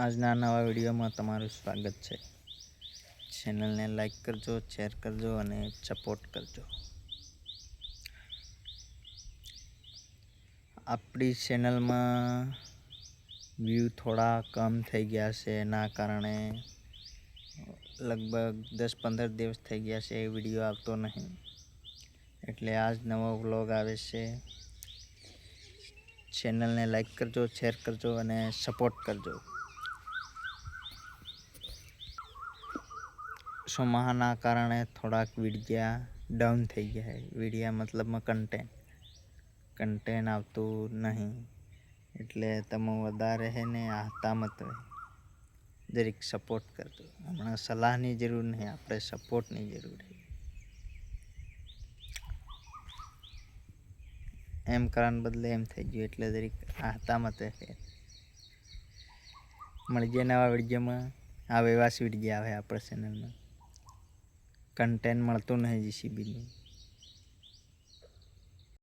આજના નવા વિડીયોમાં તમારું સ્વાગત છે। ચેનલને લાઈક કરજો, શેર કરજો અને સપોર્ટ કરજો। આપણી ચેનલમાં વ્યૂ થોડા કમ થઈ ગયા છે, એના કારણે લગભગ 10-15 દિવસ થઈ ગયા છે એ વિડીયો આવતો નહીં, એટલે આજ નવો વ્લોગ આવે છે। ચેનલને લાઈક કરજો, શેર કરજો અને સપોર્ટ કરજો। ચોમાહાના કારણે થોડાક વિડીયા ડાઉન થઈ ગયા છે। વિડીયા મતલબમાં કન્ટેન્ટ આવતું નહીં, એટલે તમે વધારે હે ને આહતા મત જરીક સપોર્ટ કરજો। હમણાં સલાહની જરૂર નહીં, આપણે સપોર્ટની જરૂર છે। એમ કરવાને બદલે એમ થઈ ગયું, એટલે જરીક આહતા મત મળી જાય નવા વિડીયોમાં। આવે એવા જ વિડીયો આવે આપણા ચેનલમાં। કન્ટેન્ટ મળતું નહીં જીસીબીનું।